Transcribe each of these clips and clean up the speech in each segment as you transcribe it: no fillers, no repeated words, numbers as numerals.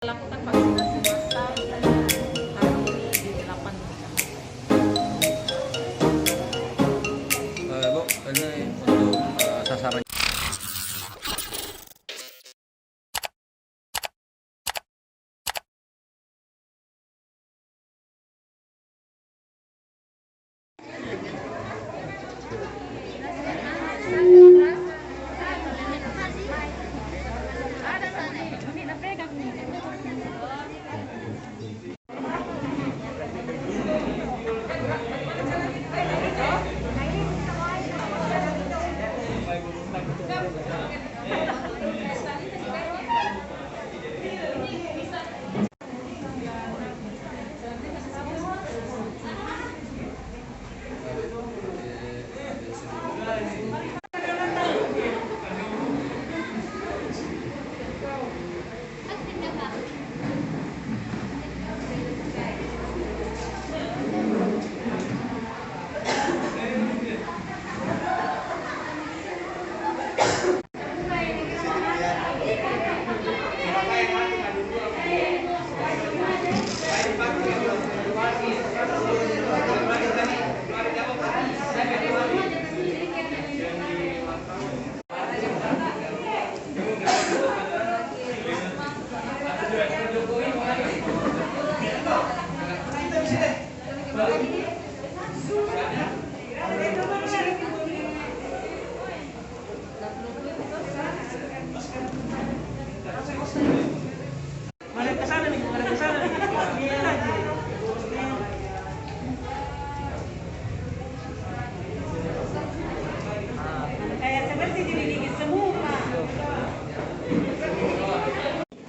Melakukan vaksinasi massal hari ini di 8 kecamatan. Bu, ini untuk sasaran.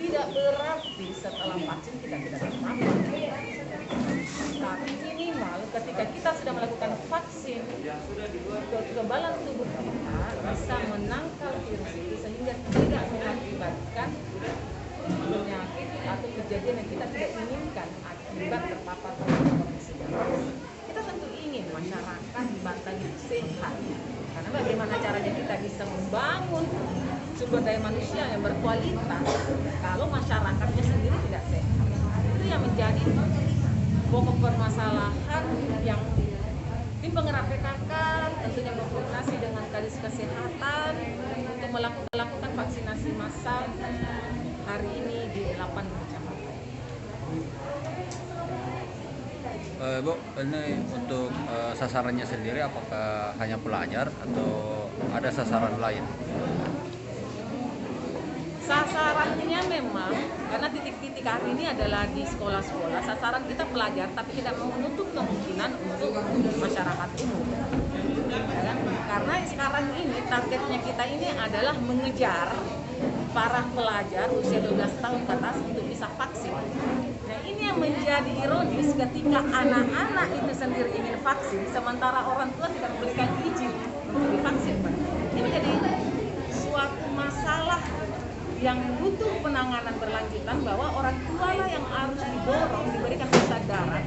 Tidak berarti setelah vaksin kita tidak terpapar. Tapi minimal ketika kita sudah melakukan vaksin, kekebalan tubuh kita bisa menangkal virus itu sehingga tidak mengakibatkan penyakit atau kejadian yang kita tidak inginkan akibat terpapar COVID-19. Kita tentu ingin masyarakat di Banten itu sehat. Karena bagaimana caranya kita bisa membangun sumber daya manusia yang berkualitas kalau masyarakatnya sendiri tidak sehat. Itu yang menjadi pokok permasalahan yang tim penggerak PKK tentunya berkoordinasi dengan Kadis Kesehatan untuk melakukan vaksinasi massal hari ini di 8 kecamatan. Bu, ini untuk sasarannya sendiri apakah hanya pelajar atau ada sasaran lain? Sasarannya memang karena titik-titik hari ini adalah di sekolah-sekolah, sasaran kita pelajar, tapi tidak menutup kemungkinan untuk masyarakat umum. Ya kan? Karena sekarang ini targetnya kita ini adalah mengejar para pelajar usia 12 tahun ke atas untuk bisa vaksin. Nah, ini yang menjadi ironis ketika anak-anak itu sendiri ingin vaksin, sementara orang tua tidak memberikan izin untuk divaksin. Ini menjadi suatu masalah yang butuh penanganan berlanjutan bahwa orang tua lah yang harus didorong, diberikan kesadaran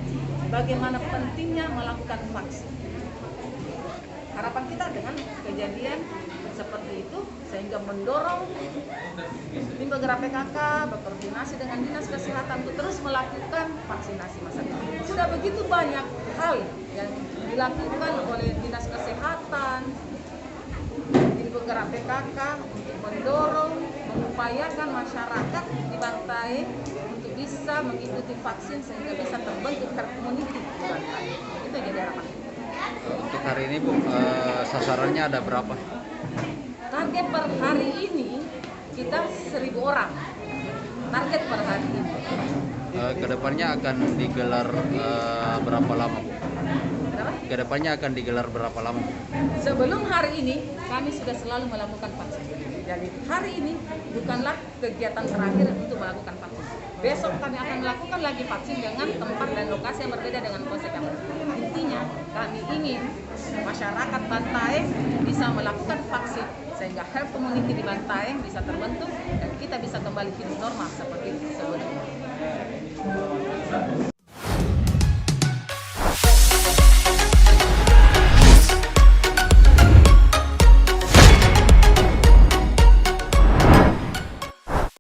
bagaimana pentingnya melakukan vaksin. Harapan kita dengan kejadian seperti itu sehingga mendorong tim penggerak PKK berkoordinasi dengan Dinas Kesehatan untuk terus melakukan vaksinasi massal. Sudah begitu banyak hal yang dilakukan oleh Dinas Kesehatan, tim penggerak PKK untuk mendorong, mengupayakan masyarakat di Bantaeng untuk bisa mengikuti vaksin sehingga bisa terbentuk herd immunity di Bantaeng. Itu jadi harapan. Untuk hari ini Bu, sasarannya ada berapa? Target per hari ini kita 1.000 orang. Target per hari ini. Kedepannya akan digelar berapa lama Bu? Kenapa? Kedepannya akan digelar berapa lama Bu? Sebelum hari ini kami sudah selalu melakukan vaksin. Jadi hari ini bukanlah kegiatan terakhir untuk melakukan vaksin. Besok kami akan melakukan lagi vaksin dengan tempat dan lokasi yang berbeda dengan konsep yang berbeda. Intinya kami ingin masyarakat Bantaeng bisa melakukan vaksin sehingga herd immunity di Bantaeng bisa terbentuk dan kita bisa kembali hidup normal seperti sebelumnya.